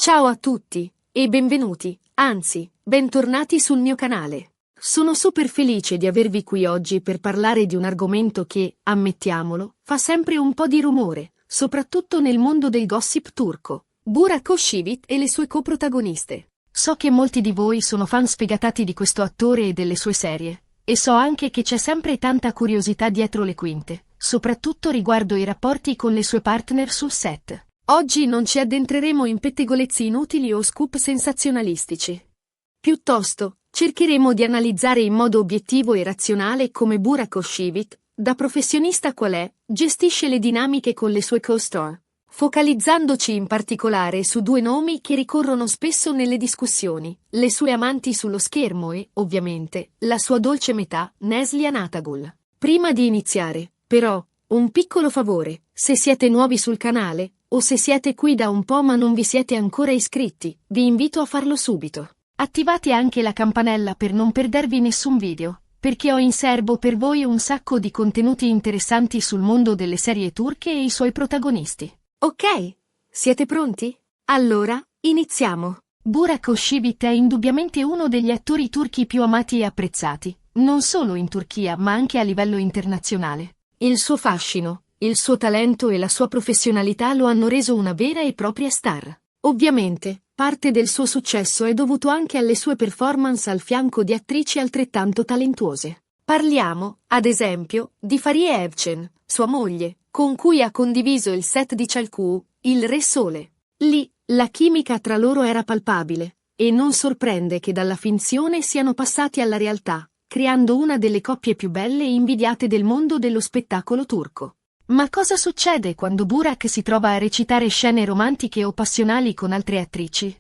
Ciao a tutti, e benvenuti, anzi, bentornati sul mio canale. Sono super felice di avervi qui oggi per parlare di un argomento che, ammettiamolo, fa sempre un po' di rumore, soprattutto nel mondo del gossip turco. Burak Özçivit e le sue coprotagoniste. So che molti di voi sono fan sfegatati di questo attore e delle sue serie, e so anche che c'è sempre tanta curiosità dietro le quinte, soprattutto riguardo i rapporti con le sue partner sul set. Oggi non ci addentreremo in pettegolezzi inutili o scoop sensazionalistici. Piuttosto, cercheremo di analizzare in modo obiettivo e razionale come Burak Özçivit, da professionista qual è, gestisce le dinamiche con le sue co-star, focalizzandoci in particolare su due nomi che ricorrono spesso nelle discussioni, le sue amanti sullo schermo e, ovviamente, la sua dolce metà, Neslihan Atagul. Prima di iniziare, però, un piccolo favore, se siete nuovi sul canale, o se siete qui da un po' ma non vi siete ancora iscritti, vi invito a farlo subito. Attivate anche la campanella per non perdervi nessun video, perché ho in serbo per voi un sacco di contenuti interessanti sul mondo delle serie turche e i suoi protagonisti. Ok, siete pronti? Allora, iniziamo. Burak Özçivit è indubbiamente uno degli attori turchi più amati e apprezzati, non solo in Turchia ma anche a livello internazionale. Il suo fascino, il suo talento e la sua professionalità lo hanno reso una vera e propria star. Ovviamente, parte del suo successo è dovuto anche alle sue performance al fianco di attrici altrettanto talentuose. Parliamo, ad esempio, di Fariye Evcen, sua moglie, con cui ha condiviso il set di Çalhkoy, Il Re Sole. Lì, la chimica tra loro era palpabile, e non sorprende che dalla finzione siano passati alla realtà, creando una delle coppie più belle e invidiate del mondo dello spettacolo turco. Ma cosa succede quando Burak si trova a recitare scene romantiche o passionali con altre attrici?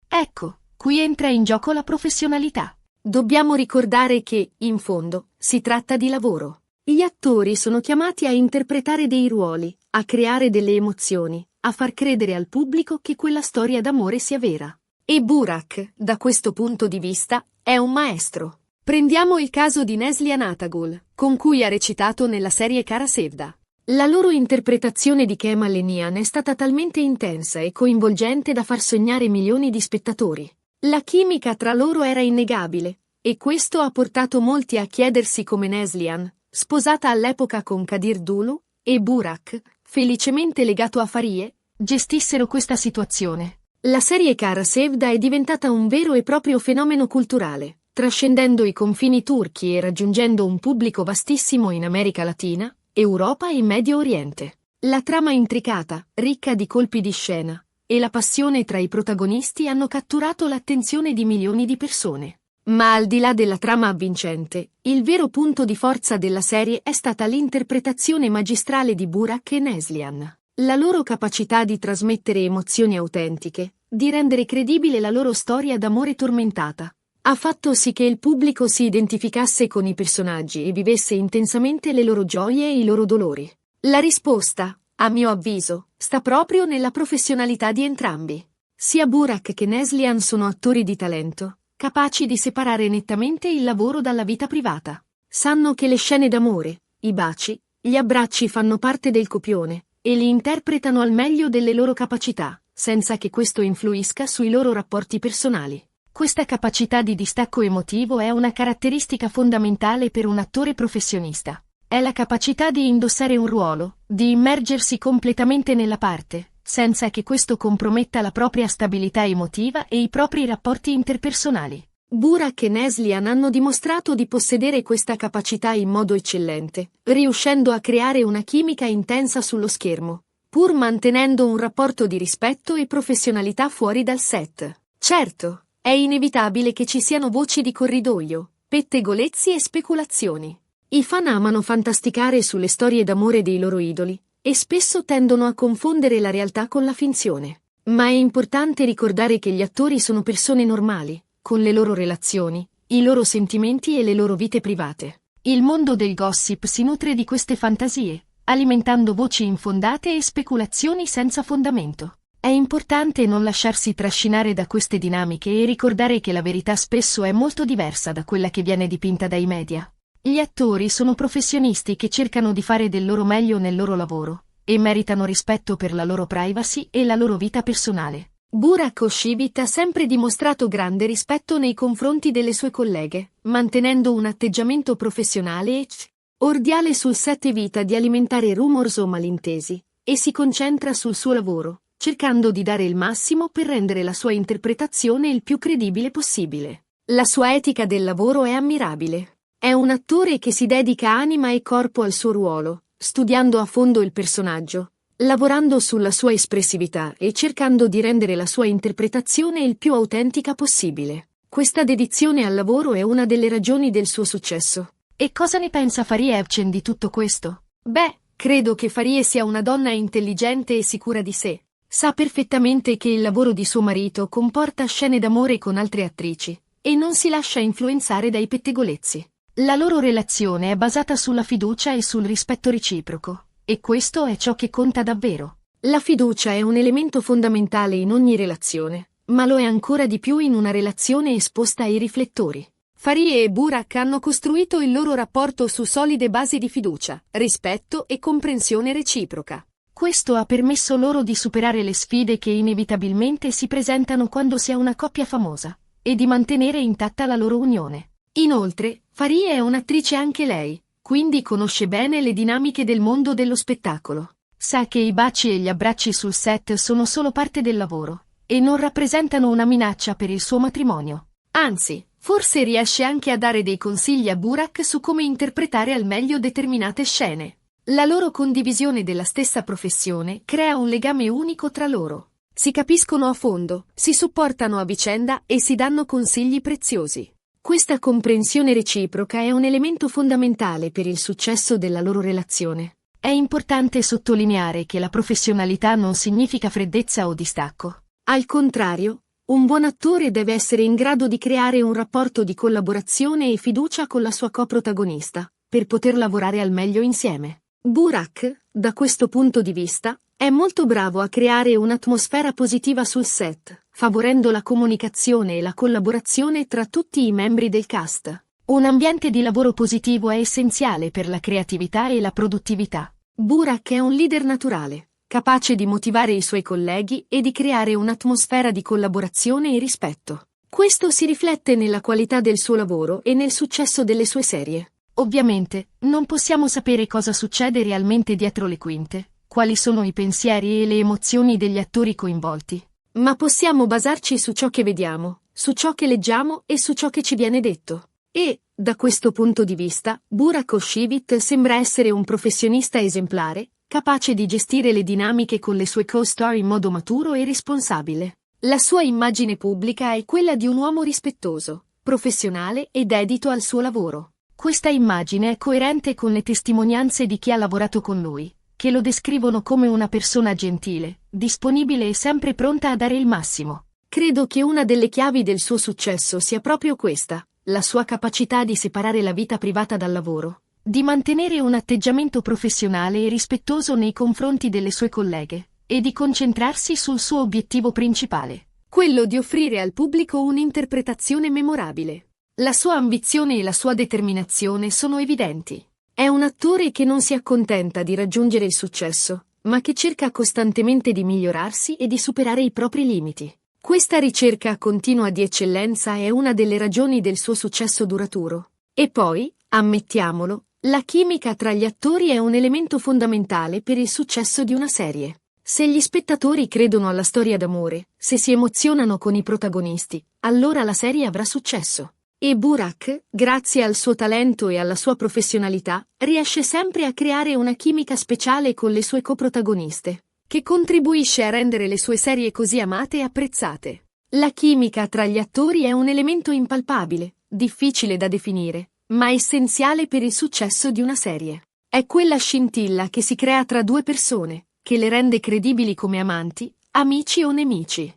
Ecco, qui entra in gioco la professionalità. Dobbiamo ricordare che, in fondo, si tratta di lavoro. Gli attori sono chiamati a interpretare dei ruoli, a creare delle emozioni, a far credere al pubblico che quella storia d'amore sia vera. E Burak, da questo punto di vista, è un maestro. Prendiamo il caso di Neslihan Atagul, con cui ha recitato nella serie Kara Sevda. La loro interpretazione di Kemal e Nihan è stata talmente intensa e coinvolgente da far sognare milioni di spettatori. La chimica tra loro era innegabile, e questo ha portato molti a chiedersi come Neslihan, sposata all'epoca con Kadir Dulu, e Burak, felicemente legato a Fariye, gestissero questa situazione. La serie Kara Sevda è diventata un vero e proprio fenomeno culturale, trascendendo i confini turchi e raggiungendo un pubblico vastissimo in America Latina, Europa e Medio Oriente. La trama intricata, ricca di colpi di scena, e la passione tra i protagonisti hanno catturato l'attenzione di milioni di persone. Ma al di là della trama avvincente, il vero punto di forza della serie è stata l'interpretazione magistrale di Burak e Neslihan. La loro capacità di trasmettere emozioni autentiche, di rendere credibile la loro storia d'amore tormentata, ha fatto sì che il pubblico si identificasse con i personaggi e vivesse intensamente le loro gioie e i loro dolori. La risposta, a mio avviso, sta proprio nella professionalità di entrambi. Sia Burak che Neslihan sono attori di talento, capaci di separare nettamente il lavoro dalla vita privata. Sanno che le scene d'amore, i baci, gli abbracci fanno parte del copione, e li interpretano al meglio delle loro capacità, senza che questo influisca sui loro rapporti personali. Questa capacità di distacco emotivo è una caratteristica fondamentale per un attore professionista. È la capacità di indossare un ruolo, di immergersi completamente nella parte, senza che questo comprometta la propria stabilità emotiva e i propri rapporti interpersonali. Burak e Neslihan hanno dimostrato di possedere questa capacità in modo eccellente, riuscendo a creare una chimica intensa sullo schermo, pur mantenendo un rapporto di rispetto e professionalità fuori dal set. Certo, è inevitabile che ci siano voci di corridoio, pettegolezzi e speculazioni. I fan amano fantasticare sulle storie d'amore dei loro idoli, e spesso tendono a confondere la realtà con la finzione. Ma è importante ricordare che gli attori sono persone normali, con le loro relazioni, i loro sentimenti e le loro vite private. Il mondo del gossip si nutre di queste fantasie, alimentando voci infondate e speculazioni senza fondamento. È importante non lasciarsi trascinare da queste dinamiche e ricordare che la verità spesso è molto diversa da quella che viene dipinta dai media. Gli attori sono professionisti che cercano di fare del loro meglio nel loro lavoro, e meritano rispetto per la loro privacy e la loro vita personale. Burak Oshivit ha sempre dimostrato grande rispetto nei confronti delle sue colleghe, mantenendo un atteggiamento professionale e cordiale sul set, evita di alimentare rumors o malintesi, e si concentra sul suo lavoro, cercando di dare il massimo per rendere la sua interpretazione il più credibile possibile. La sua etica del lavoro è ammirabile. È un attore che si dedica anima e corpo al suo ruolo, studiando a fondo il personaggio, lavorando sulla sua espressività e cercando di rendere la sua interpretazione il più autentica possibile. Questa dedizione al lavoro è una delle ragioni del suo successo. E cosa ne pensa Farie Evcen di tutto questo? Beh, credo che Farie sia una donna intelligente e sicura di sé. Sa perfettamente che il lavoro di suo marito comporta scene d'amore con altre attrici, e non si lascia influenzare dai pettegolezzi. La loro relazione è basata sulla fiducia e sul rispetto reciproco. E questo è ciò che conta davvero. La fiducia è un elemento fondamentale in ogni relazione, ma lo è ancora di più in una relazione esposta ai riflettori. Farie e Burak hanno costruito il loro rapporto su solide basi di fiducia, rispetto e comprensione reciproca. Questo ha permesso loro di superare le sfide che inevitabilmente si presentano quando si è una coppia famosa, e di mantenere intatta la loro unione. Inoltre, Farie è un'attrice anche lei, quindi conosce bene le dinamiche del mondo dello spettacolo. Sa che i baci e gli abbracci sul set sono solo parte del lavoro, e non rappresentano una minaccia per il suo matrimonio. Anzi, forse riesce anche a dare dei consigli a Burak su come interpretare al meglio determinate scene. La loro condivisione della stessa professione crea un legame unico tra loro. Si capiscono a fondo, si supportano a vicenda e si danno consigli preziosi. Questa comprensione reciproca è un elemento fondamentale per il successo della loro relazione. È importante sottolineare che la professionalità non significa freddezza o distacco. Al contrario, un buon attore deve essere in grado di creare un rapporto di collaborazione e fiducia con la sua coprotagonista, per poter lavorare al meglio insieme. Burak, da questo punto di vista, è molto bravo a creare un'atmosfera positiva sul set, favorendo la comunicazione e la collaborazione tra tutti i membri del cast. Un ambiente di lavoro positivo è essenziale per la creatività e la produttività. Burak è un leader naturale, capace di motivare i suoi colleghi e di creare un'atmosfera di collaborazione e rispetto. Questo si riflette nella qualità del suo lavoro e nel successo delle sue serie. Ovviamente, non possiamo sapere cosa succede realmente dietro le quinte, quali sono i pensieri e le emozioni degli attori coinvolti. Ma possiamo basarci su ciò che vediamo, su ciò che leggiamo e su ciò che ci viene detto. E, da questo punto di vista, Burak Oshivit sembra essere un professionista esemplare, capace di gestire le dinamiche con le sue co-star in modo maturo e responsabile. La sua immagine pubblica è quella di un uomo rispettoso, professionale e dedito al suo lavoro. Questa immagine è coerente con le testimonianze di chi ha lavorato con lui, che lo descrivono come una persona gentile, disponibile e sempre pronta a dare il massimo. Credo che una delle chiavi del suo successo sia proprio questa, la sua capacità di separare la vita privata dal lavoro, di mantenere un atteggiamento professionale e rispettoso nei confronti delle sue colleghe, e di concentrarsi sul suo obiettivo principale, quello di offrire al pubblico un'interpretazione memorabile. La sua ambizione e la sua determinazione sono evidenti. È un attore che non si accontenta di raggiungere il successo, ma che cerca costantemente di migliorarsi e di superare i propri limiti. Questa ricerca continua di eccellenza è una delle ragioni del suo successo duraturo. E poi, ammettiamolo, la chimica tra gli attori è un elemento fondamentale per il successo di una serie. Se gli spettatori credono alla storia d'amore, se si emozionano con i protagonisti, allora la serie avrà successo. E Burak, grazie al suo talento e alla sua professionalità, riesce sempre a creare una chimica speciale con le sue coprotagoniste, che contribuisce a rendere le sue serie così amate e apprezzate. La chimica tra gli attori è un elemento impalpabile, difficile da definire, ma essenziale per il successo di una serie. È quella scintilla che si crea tra due persone, che le rende credibili come amanti, amici o nemici.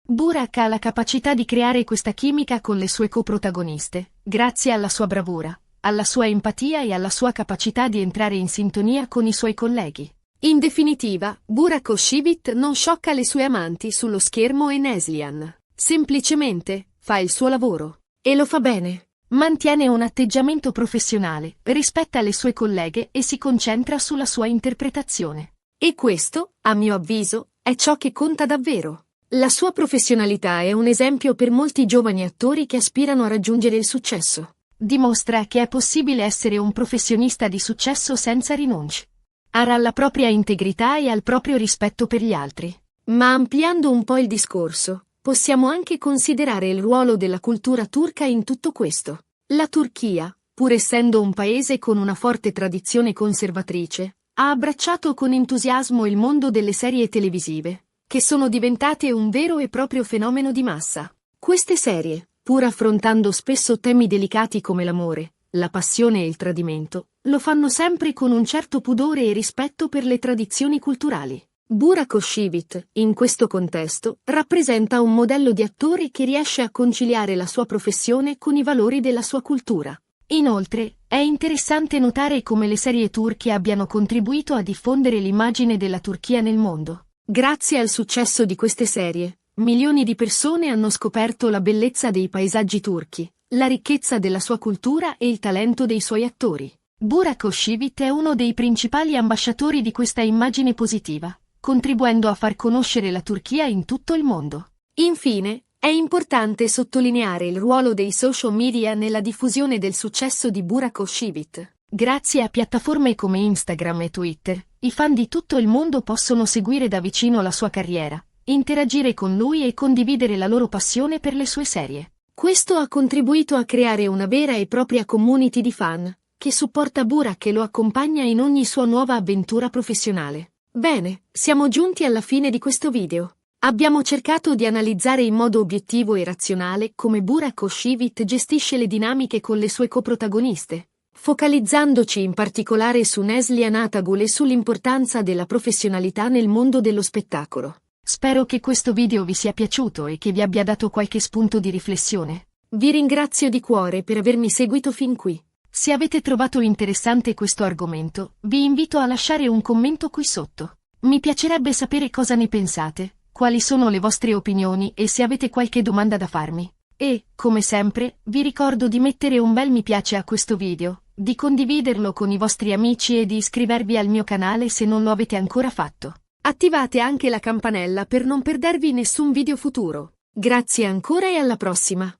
Burak ha la capacità di creare questa chimica con le sue coprotagoniste, grazie alla sua bravura, alla sua empatia e alla sua capacità di entrare in sintonia con i suoi colleghi. In definitiva, Burak Oshivit non sciocca le sue amanti sullo schermo e Neslihan. Semplicemente, fa il suo lavoro. E lo fa bene. Mantiene un atteggiamento professionale, rispetta le sue colleghe e si concentra sulla sua interpretazione. E questo, a mio avviso, è ciò che conta davvero. La sua professionalità è un esempio per molti giovani attori che aspirano a raggiungere il successo. Dimostra che è possibile essere un professionista di successo senza rinunce alla propria integrità e al proprio rispetto per gli altri. Ma ampliando un po' il discorso, possiamo anche considerare il ruolo della cultura turca in tutto questo. La Turchia, pur essendo un paese con una forte tradizione conservatrice, ha abbracciato con entusiasmo il mondo delle serie televisive, che sono diventate un vero e proprio fenomeno di massa. Queste serie, pur affrontando spesso temi delicati come l'amore, la passione e il tradimento, lo fanno sempre con un certo pudore e rispetto per le tradizioni culturali. Burak Özçivit, in questo contesto, rappresenta un modello di attore che riesce a conciliare la sua professione con i valori della sua cultura. Inoltre, è interessante notare come le serie turche abbiano contribuito a diffondere l'immagine della Turchia nel mondo. Grazie al successo di queste serie, milioni di persone hanno scoperto la bellezza dei paesaggi turchi, la ricchezza della sua cultura e il talento dei suoi attori. Burak Özçivit è uno dei principali ambasciatori di questa immagine positiva, contribuendo a far conoscere la Turchia in tutto il mondo. Infine, è importante sottolineare il ruolo dei social media nella diffusione del successo di Burak Özçivit. Grazie a piattaforme come Instagram e Twitter, i fan di tutto il mondo possono seguire da vicino la sua carriera, interagire con lui e condividere la loro passione per le sue serie. Questo ha contribuito a creare una vera e propria community di fan, che supporta Burak e lo accompagna in ogni sua nuova avventura professionale. Bene, siamo giunti alla fine di questo video. Abbiamo cercato di analizzare in modo obiettivo e razionale come Burak Özçivit gestisce le dinamiche con le sue coprotagoniste, focalizzandoci in particolare su Neslihan Atagul e sull'importanza della professionalità nel mondo dello spettacolo. Spero che questo video vi sia piaciuto e che vi abbia dato qualche spunto di riflessione. Vi ringrazio di cuore per avermi seguito fin qui. Se avete trovato interessante questo argomento, vi invito a lasciare un commento qui sotto. Mi piacerebbe sapere cosa ne pensate, quali sono le vostre opinioni e se avete qualche domanda da farmi. E, come sempre, vi ricordo di mettere un bel mi piace a questo video, di condividerlo con i vostri amici e di iscrivervi al mio canale se non lo avete ancora fatto. Attivate anche la campanella per non perdervi nessun video futuro. Grazie ancora e alla prossima!